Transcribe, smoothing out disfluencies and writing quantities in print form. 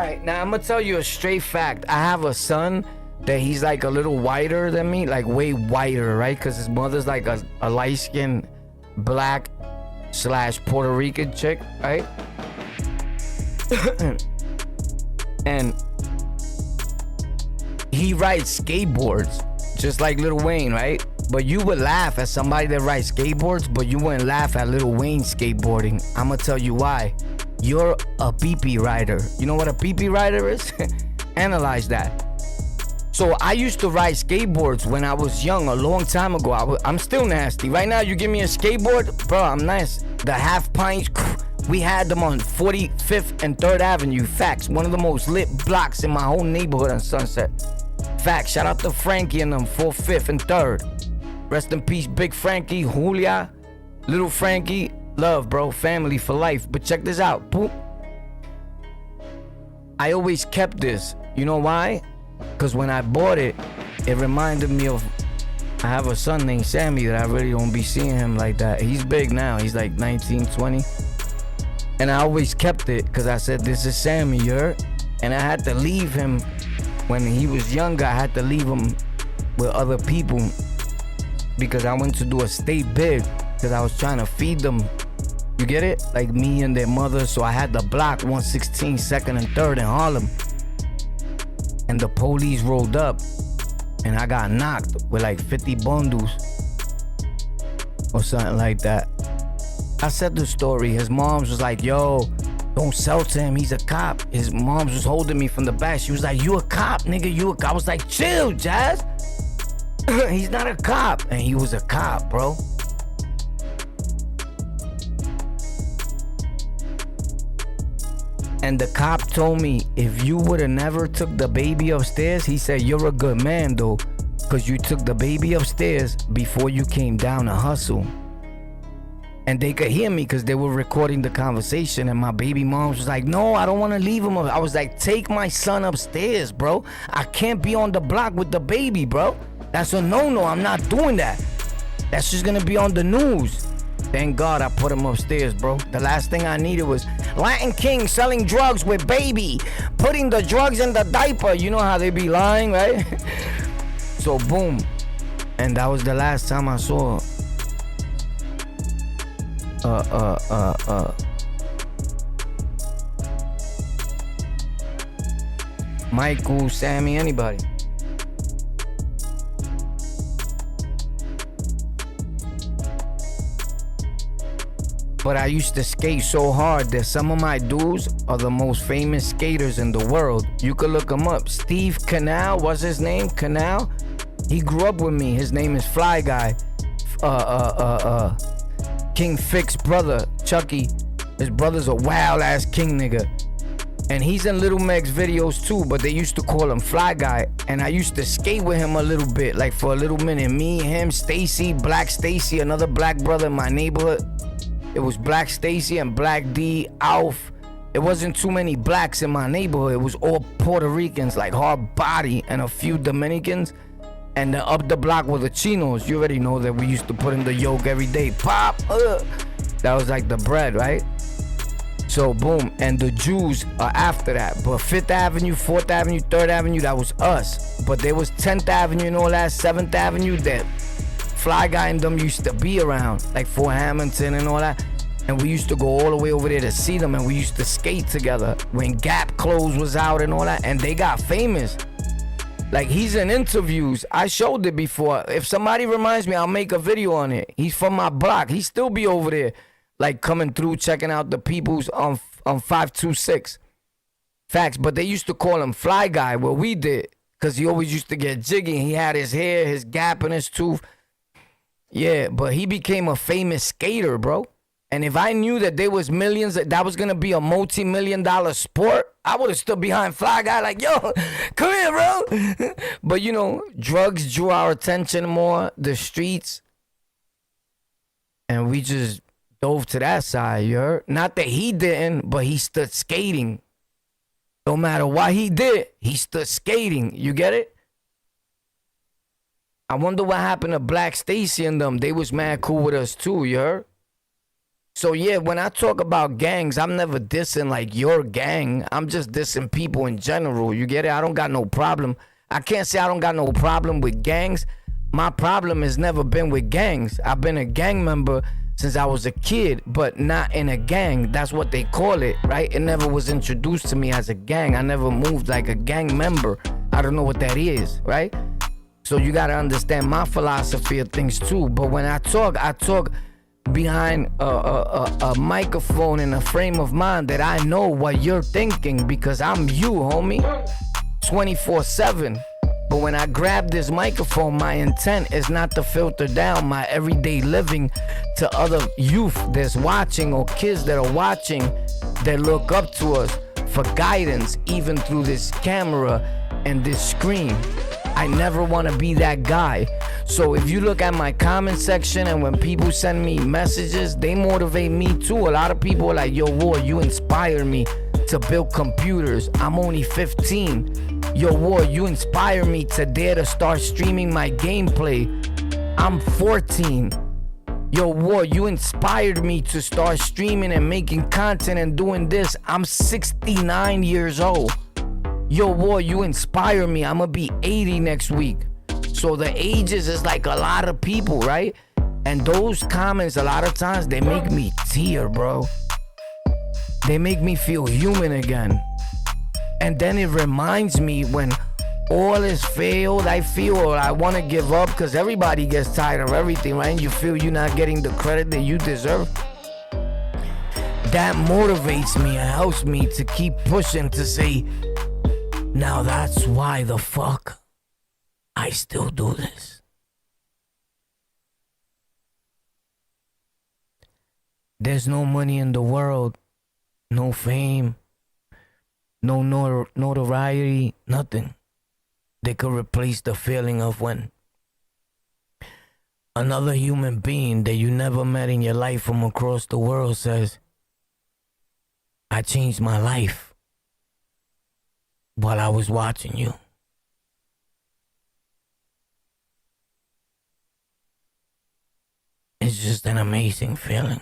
Alright, now I'm gonna tell you a straight fact. I have a son that he's like a little whiter than me, like way whiter, right? Because his mother's like a light-skinned black / Puerto Rican chick, right? And he rides skateboards just like Lil Wayne, right? But you would laugh at somebody that rides skateboards, but you wouldn't laugh at Lil Wayne skateboarding. I'm gonna tell you why. You're a PP rider. You know what a PP rider is? Analyze that. So I used to ride skateboards when I was young, a long time ago. I'm still nasty. Right now, you give me a skateboard, bro, I'm nice. The half pints, we had them on 45th and 3rd Avenue. Facts, one of the most lit blocks in my whole neighborhood on Sunset. Facts, shout out to Frankie and them, 4th, 5th, and 3rd. Rest in peace, Big Frankie, Julia, Little Frankie. Love, bro, family for life. But check this out, boop. I always kept this. You know why? Because when I bought it, it reminded me of, I have a son named Sammy that I really don't be seeing him like that. He's big now. He's like 19, 20. And I always kept it because I said, this is Sammy, you heard? And I had to leave him when he was younger. I had to leave him with other people because I went to do a state bid because I was trying to feed them. You get it? Like me and their mother. So I had to block 116, 2nd and 3rd in Harlem. And the police rolled up and I got knocked with like 50 bundles or something like that. I said the story. His mom's was like, yo, don't sell to him, he's a cop. His mom's was holding me from the back. She was like, you a cop, nigga, you a cop. I was like, chill, Jazz. He's not a cop. And he was a cop, bro. And the cop told me, if you would have never took the baby upstairs, he said, you're a good man though, because you took the baby upstairs before you came down to hustle. And they could hear me because they were recording the conversation, and my baby mom was like, no, I don't want to leave him. I was like, take my son upstairs, bro. I can't be on the block with the baby, bro. That's a no-no. I'm not doing that. That's just gonna be on the news. Thank God I put him upstairs, bro. The last thing I needed was Latin King selling drugs with baby, putting the drugs in the diaper. You know how they be lying, right? So boom. And that was the last time I saw Michael, Sammy, anybody. But I used to skate so hard that some of my dudes are the most famous skaters in the world. You could look them up. Steve Canal, what's his name? Canal? He grew up with me. His name is Fly Guy. King Fix brother, Chucky. His brother's a wild ass king nigga. And he's in Little Meg's videos too, but they used to call him Fly Guy. And I used to skate with him a little bit, like for a little minute. Me, him, Stacy, Black Stacy, another black brother in my neighborhood. It was Black Stacy and Black D, Alf. It wasn't too many blacks in my neighborhood. It was all Puerto Ricans, like hard body, and a few Dominicans. And then up the block were the Chinos. You already know that we used to put in the yoke every day. Pop, that was like the bread, right? So boom, and the Jews are after that. But 5th Avenue, 4th Avenue, 3rd Avenue, that was us. But there was 10th Avenue and all that, 7th Avenue that Fly Guy and them used to be around, like Fort Hamilton and all that. And we used to go all the way over there to see them, and we used to skate together when Gap clothes was out and all that. And they got famous. Like, he's in interviews. I showed it before. If somebody reminds me, I'll make a video on it. He's from my block. He still be over there, like coming through, checking out the peoples on 526. Facts. But they used to call him Fly Guy, what we did, because he always used to get jiggy. He had his hair, his gap in his tooth. Yeah, but he became a famous skater, bro. And if I knew that there was millions, that was going to be a multi-million-dollar sport, I would have stood behind Fly Guy like, yo, come here, bro. But, you know, drugs drew our attention more, the streets. And we just dove to that side, you heard? Not that he didn't, but he stood skating. No matter what he did, he stood skating. You get it? I wonder what happened to Black Stacy and them. They was mad cool with us too, you heard? So yeah, when I talk about gangs, I'm never dissing like your gang. I'm just dissing people in general. You get it? I don't got no problem. I can't say I don't got no problem with gangs. My problem has never been with gangs. I've been a gang member since I was a kid, but not in a gang. That's what they call it, right? It never was introduced to me as a gang. I never moved like a gang member. I don't know what that is, right? So you gotta understand my philosophy of things too. But when I talk behind a microphone in a frame of mind that I know what you're thinking, because I'm you, homie, 24/7. But when I grab this microphone, my intent is not to filter down my everyday living to other youth that's watching, or kids that are watching that look up to us for guidance, even through this camera and this screen. I never want to be that guy. So if you look at my comment section and when people send me messages, they motivate me too. A lot of people are like, yo, War, you inspire me to build computers. I'm only 15. Yo, War, you inspire me to dare to start streaming my gameplay. I'm 14. Yo, War, you inspired me to start streaming and making content and doing this. I'm 69 years old. Yo, War, you inspire me. I'm gonna be 80 next week. So the ages is like a lot of people, right? And those comments, a lot of times, they make me tear, bro. They make me feel human again. And then it reminds me when all is failed, I feel, or I want to give up, because everybody gets tired of everything, right? And you feel you're not getting the credit that you deserve. That motivates me and helps me to keep pushing, to say, now that's why the fuck I still do this. There's no money in the world, no fame, no notoriety, nothing that could replace the feeling of when another human being that you never met in your life from across the world says, I changed my life while I was watching you. It's just an amazing feeling.